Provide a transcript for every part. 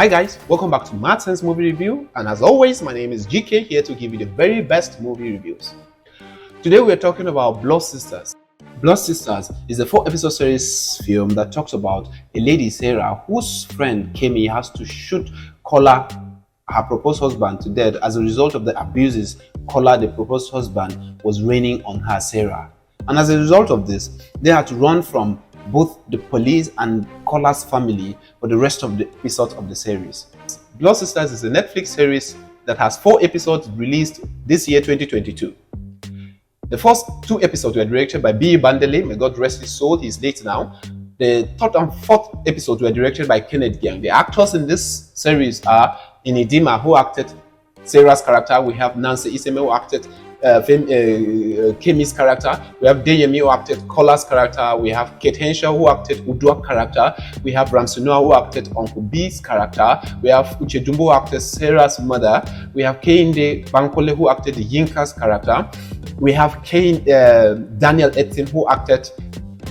Hi guys, welcome back to Mad Sense Movie Review, and as always, my name is GK, here to give you the very best movie reviews. Today we are talking about Blood Sisters. Blood Sisters is a 4-episode series film that talks about a lady, Sarah, whose friend Kemi has to shoot Kola, her proposed husband, to death as a result of the abuses Kola, the proposed husband, was raining on her, Sarah. And as a result of this, they had to run from both the police and Kola's family for the rest of the episodes of the series. Blood Sisters is a Netflix series that has 4 episodes released this year, 2022. The first 2 episodes were directed by B. Bandele, may God rest his soul, he's late now. The 3rd and 4th episodes were directed by Kenneth Gang. The actors in this series are Inidima, who acted Sarah's character. We have Nancy Iseme, who acted Kemi's character. We have Deyemi, who acted Kola's character. We have Kate Henshaw, who acted Uduak's character. We have Ramsunua, who acted Uncle B's character. We have Uche Dumbo, who acted Sarah's mother. We have Kehinde Bankole, who acted Yinka's character. We have Daniel Etin, who acted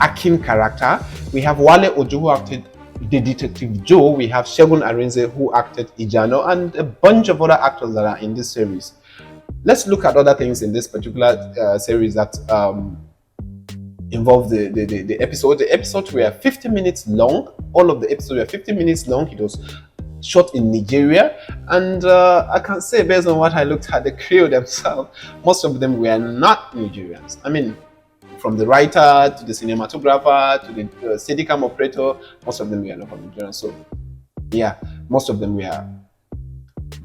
Akin character. We have Wale Ojo, who acted the Detective Joe. We have Shegun Arinze, who acted Ijano, and a bunch of other actors that are in this series. Let's look at other things in this particular series that involve the episode. The episodes were 50 minutes long. All of the episodes were 50 minutes long. It was shot in Nigeria, and I can say, based on what I looked at, the crew themselves, most of them were not Nigerians. I mean, from the writer to the cinematographer to the Steadicam operator, most of them were not from Nigeria. So yeah, most of them were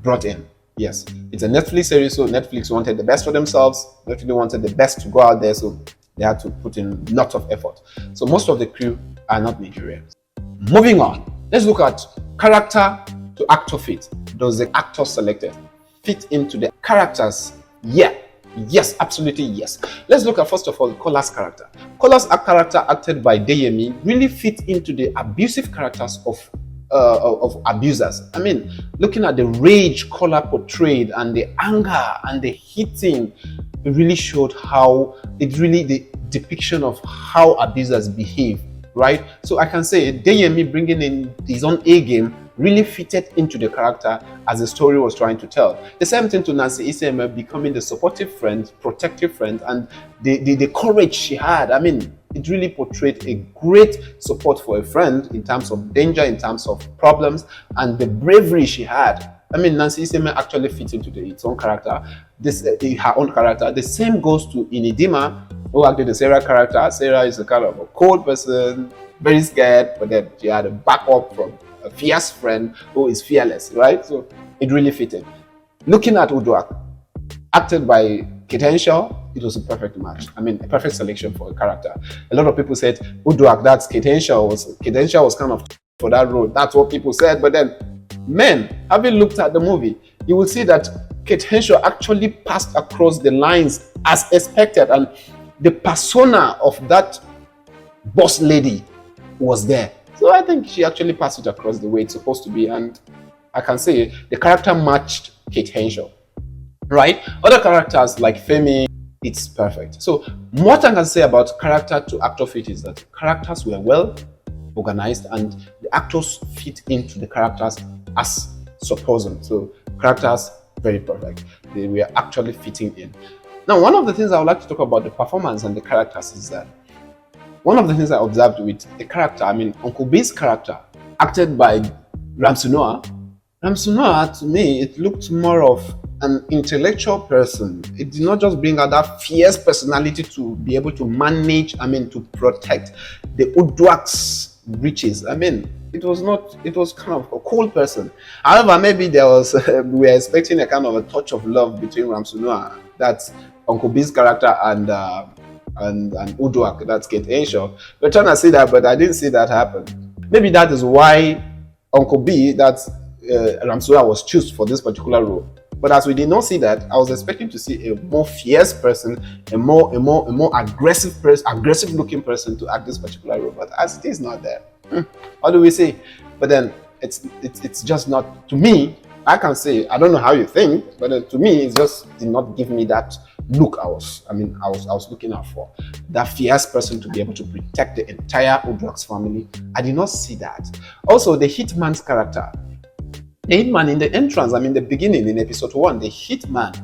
brought in. Yes, it's a Netflix series, so Netflix wanted the best for themselves. Netflix wanted the best to go out there, so they had to put in lots of effort. So most of the crew are not Nigerians. Moving on, let's look at character to actor fit. Does the actor selected fit into the characters? Yes, absolutely yes. Let's look at, first of all, Kola's character. Kola's character, acted by Deyemi, really fit into the abusive characters of abusers. I mean, looking at the rage Kola portrayed and the anger and the hitting, it really showed how the depiction of how abusers behave, right? So I can say Deyemi bringing in his own A game really fitted into the character as the story was trying to tell. The same thing to Nancy Iseme, becoming the supportive friend, protective friend, and the courage she had. I mean, it really portrayed a great support for a friend in terms of danger, in terms of problems, and the bravery she had. I mean, Nancy Iseme actually fits into its own character, her own character. The same goes to Inidima, who acted the Sarah character. Sarah is a kind of a cold person, very scared, but then she had a backup from a fierce friend who is fearless, right? So it really fitted. Looking at Uduak, acted by Kate Henshaw, it was a perfect match. I mean, a perfect selection for a character. A lot of people said Uduak, that's Kate Henshaw. Kate Henshaw was kind of for that role. That's what people said. But then, men, having looked at the movie, you will see that Kate Henshaw actually passed across the lines as expected, and the persona of that boss lady was there. So I think she actually passed it across the way it's supposed to be, and I can say the character matched Kate Henshaw, right? Other characters like Femi, it's perfect. So what I can say about character to actor fit is that characters were well organized and the actors fit into the characters as supposed. So characters, very perfect. They were actually fitting in. Now, one of the things I would like to talk about the performance and the characters is that one of the things I observed with the character, I mean, Uncle B's character, acted by Ramsunua, to me, it looked more of an intellectual person. It did not just bring out that fierce personality to be able to manage, to protect the Uduak's riches. I mean, it was kind of a cold person. However, maybe we were expecting a kind of a touch of love between Ramsunua, that's Uncle B's character, and Uduak, that's Kate Henshaw. We're trying to see that, but I didn't see that happen. Maybe that is why Uncle B, that's Ramsunua, was chosen for this particular role. But as we did not see that, I was expecting to see a more fierce person, a more aggressive person, aggressive looking person to act this particular role. But as it is not there, what do we say? But then it's just not, to me. I can say, I don't know how you think, but to me, it just did not give me that look I was looking out for. That fierce person to be able to protect the entire Uduak's family. I did not see that. Also, the hitman's character. The hitman in the entrance, I mean, the beginning in episode 1, the hitman,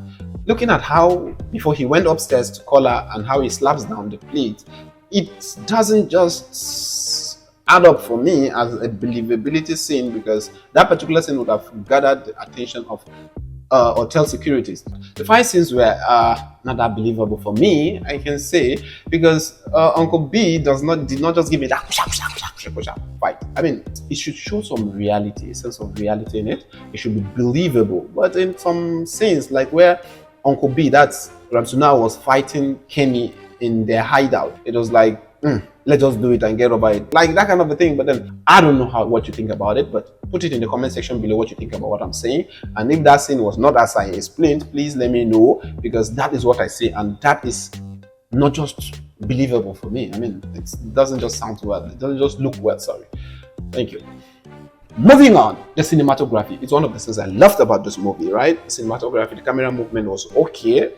looking at how, before he went upstairs to call her and how he slaps down the plate, it doesn't just add up for me as a believability scene, because that particular scene would have gathered the attention of hotel securities. The fight scenes were not that believable for me, I can say, because Uncle B did not just give me that fight. I mean, it should show some reality, a sense of reality in it. It should be believable. But in some scenes, like where Uncle B, that's Ramsuna, was fighting Kenny in their hideout, it was like, let's just do it and get over it, like that kind of a thing. But then I don't know what you think about it, but put it in the comment section below what you think about what I'm saying. And if that scene was not as I explained, please let me know, because that is what I say, and that is not just believable for me. I mean, it doesn't just sound well, it doesn't just look well. Sorry. Thank you. Moving on, the cinematography. It's one of the things I loved about this movie, right? The cinematography, the camera movement was okay.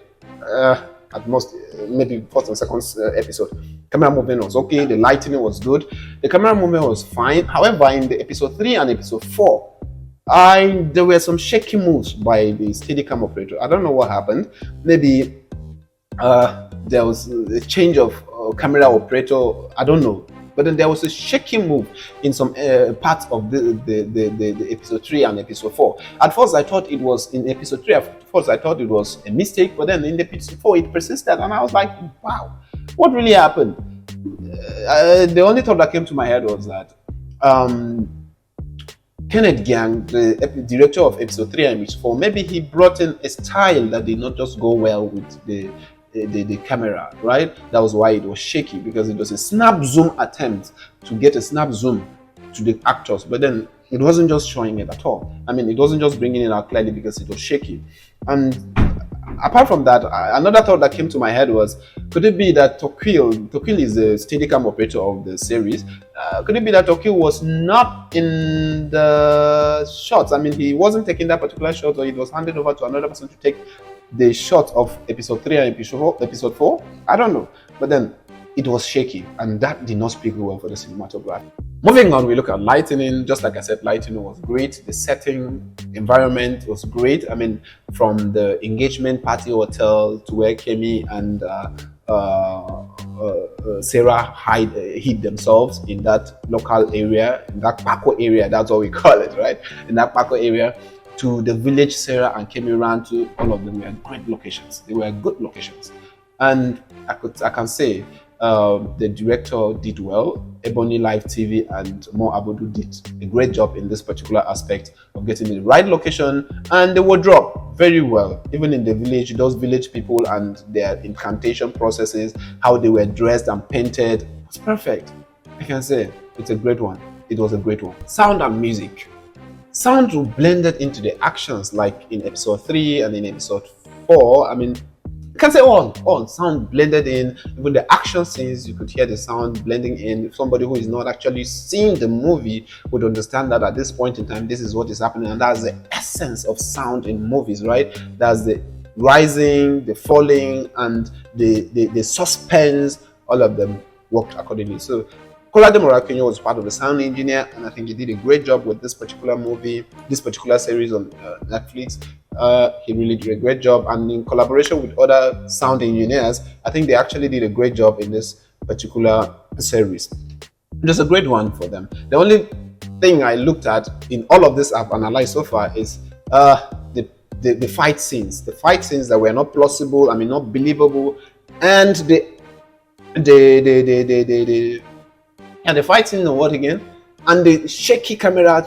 At most, maybe first and second episode, camera movement was okay. The lighting was good. The camera movement was fine. However, in the episode 3 and episode 4, there were some shaky moves by the Steadicam operator. I don't know what happened. Maybe there was a change of camera operator. I don't know. But then there was a shaky move in some parts of the episode 3 and episode 4. At first, I thought it was in episode 3. At first, I thought it was a mistake. But then in episode 4, it persisted. And I was like, wow, what really happened? The only thought that came to my head was that Kenneth Gang, the director of episode 3 and episode 4, maybe he brought in a style that did not just go well with the camera, right? That was why it was shaky, because it was a snap zoom attempt to get a snap zoom to the actors, but then it wasn't just showing it at all. I mean, it wasn't just bringing it out clearly because it was shaky. And apart from that, another thought that came to my head was, could it be that Tokil is the Steadicam operator of the series? Could it be that Tokil was not in the shots? I mean, he wasn't taking that particular shot, or it was handed over to another person to take the shot of episode 3 and episode 4. I don't know. But then it was shaky, and that did not speak well for the cinematography. Moving on, we look at lighting. Just like I said, lighting was great. The setting, environment was great. I mean, from the engagement party hotel to where Kemi and Sarah hid themselves in that local area, in that Paco area, that's what we call it, right? In that Paco area, to the village Sarah and Kemi ran to, all of them were great locations. They were good locations. And I can say the director did well. Ebony Live TV and Mo Abudu did a great job in this particular aspect of getting the right location and the wardrobe very well. Even in the village, those village people and their incantation processes, how they were dressed and painted, was perfect. I can say it's a great one. It was a great one. Sound and music. Sound blended into the actions, like in episode 3 and in episode 4. I mean, I can say all sound blended in. Even the action scenes, you could hear the sound blending in. If somebody who is not actually seeing the movie would understand that at this point in time, this is what is happening, and that's the essence of sound in movies, right? That's the rising, the falling, and the suspense. All of them worked accordingly. So Kolade Morakinyo was part of the sound engineer, and I think he did a great job with this particular movie, this particular series on Netflix. He really did a great job, and in collaboration with other sound engineers, I think they actually did a great job in this particular series. Just a great one for them. The only thing I looked at in all of this I've analyzed so far is the fight scenes. The fight scenes that were not plausible, I mean not believable, and the fight scene on what again? And the shaky camera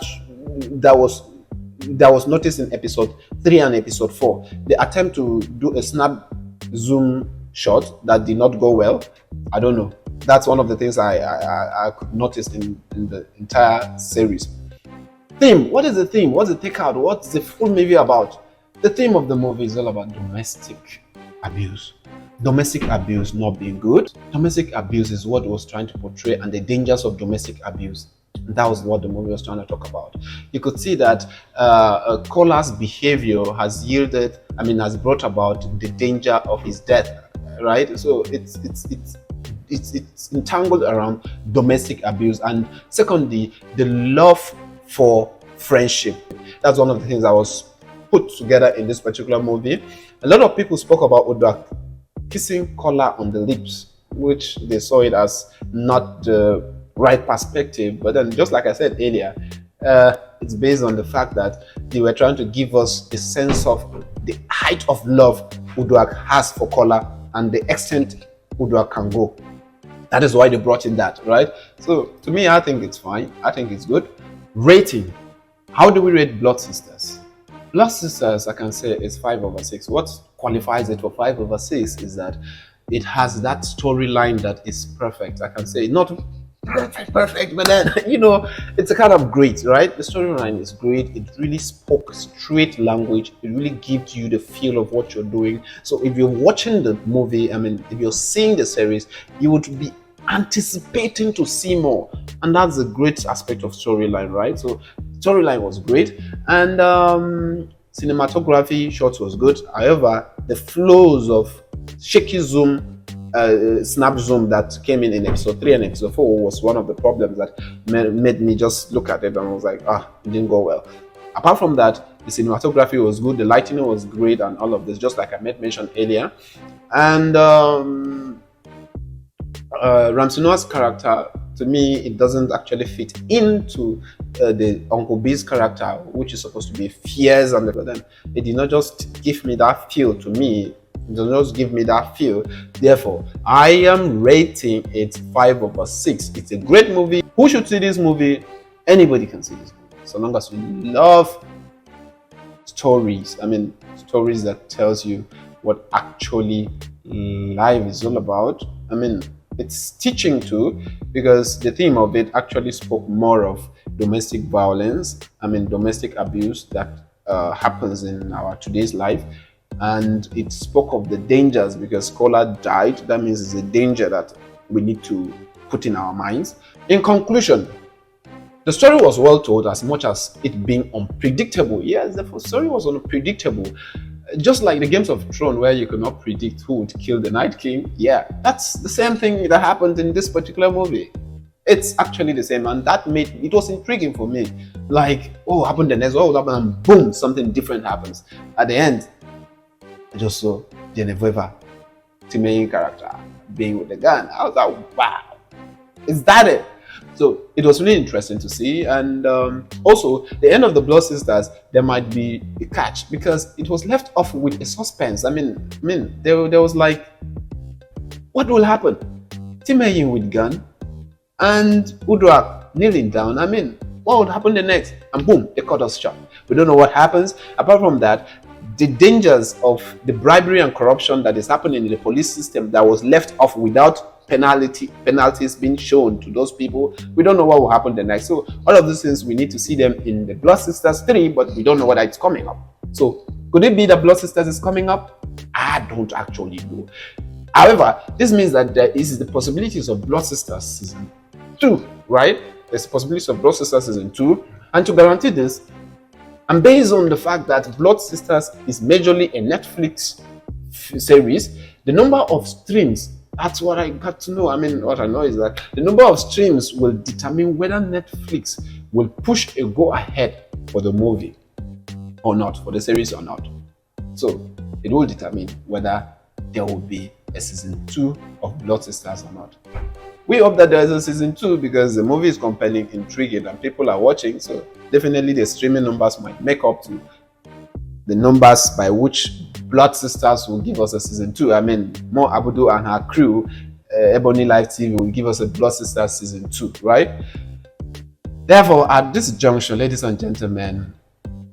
that was noticed in episode 3 and episode 4. The attempt to do a snap zoom shot that did not go well. I don't know. That's one of the things I could notice in the entire series. Theme. What is the theme? What's the takeout? What's the full movie about? The theme of the movie is all about domestic abuse. Domestic abuse not being good. Domestic abuse is what it was trying to portray, and the dangers of domestic abuse. That was what the movie was trying to talk about. You could see that Kola's behavior has brought about the danger of his death, right? So it's entangled around domestic abuse, and secondly, the love for friendship. That's one of the things that was put together in this particular movie. A lot of people spoke about Uduak kissing Kola on the lips, which they saw it as not the right perspective. But then, just like I said earlier, it's based on the fact that they were trying to give us a sense of the height of love Uduak has for Kola and the extent Uduak can go. That is why they brought in that, right? So to me, I think it's fine. I think it's good. Rating. How do we rate Blood Sisters? Blood Sisters, I can say, is 5/6. What qualifies it for 5/6 is that it has that storyline that is perfect. I can say not perfect, but then it's a kind of great, right? The storyline is great. It really spoke straight language. It really gives you the feel of what you're doing. So if you're watching the movie, if you're seeing the series, you would be anticipating to see more, and that's a great aspect of storyline, right? So storyline was great, and cinematography shots was good. However, the flows of shaky zoom, snap zoom that came in episode 3 and episode 4 was one of the problems that made me just look at it and I was like, it didn't go well. Apart from that, the cinematography was good, the lighting was great, and all of this, just like I made mention earlier. And Ramsey Nouah's character, to me, it doesn't actually fit into the Uncle B's character, which is supposed to be fierce, and then it did not just give me that feel to me. It does not give me that feel. Therefore, I am rating it 5/6. It's a great movie. Who should see this movie? Anybody can see this movie, so long as you love stories. Stories that tells you what actually life is all about. It's teaching too, because the theme of it actually spoke more of domestic violence, domestic abuse that happens in our today's life. And it spoke of the dangers, because Kola died. That means it's a danger that we need to put in our minds. In conclusion, the story was well told, as much as it being unpredictable. Yes, the story was unpredictable. Just like the Games of Thrones, where you could not predict who would kill the Night King. Yeah, that's the same thing that happened in this particular movie. It's actually the same, and that made it was intriguing for me. Like, what happened the next? What would happen? And boom, something different happens. At the end, I just saw Genevieve, the main character, being with the gun. I was like, wow, is that it? So it was really interesting to see. And also, the end of the Blood Sisters, there might be a catch, because it was left off with a suspense. There was like, what will happen? Timeyin with gun and Uduak kneeling down. What would happen the next? And boom, they cut us short. We don't know what happens. Apart from that, the dangers of the bribery and corruption that is happening in the police system that was left off without penalties being shown to those people. We don't know what will happen the next. So all of these things, we need to see them in the Blood Sisters 3, but we don't know whether it's coming up. So could it be that Blood Sisters is coming up? I don't actually know. However, this means that there is the possibilities of Blood Sisters season 2, right? There's possibilities of Blood Sisters season 2, and to guarantee this, and based on the fact that Blood Sisters is majorly a Netflix series, the number of streams, that's what I got to know. What I know is that the number of streams will determine whether Netflix will push a go ahead for the movie or not, for the series or not. So it will determine whether there will be a season 2 of Blood Sisters or not. We hope that there is a season 2, because the movie is compelling, intriguing, and people are watching. So definitely the streaming numbers might make up to the numbers by which Blood Sisters will give us a season 2. Mo Abudu and her crew, Ebony Live TV, will give us a Blood Sisters season 2, right? Therefore, at this juncture, ladies and gentlemen,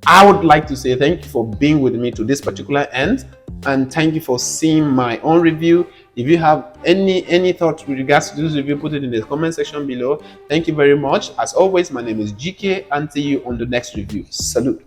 I would like to say thank you for being with me to this particular end, and thank you for seeing my own review. If you have any thoughts with regards to this review, put it in the comment section below. Thank you very much. As always, my name is GK, and see you on the next review. Salute.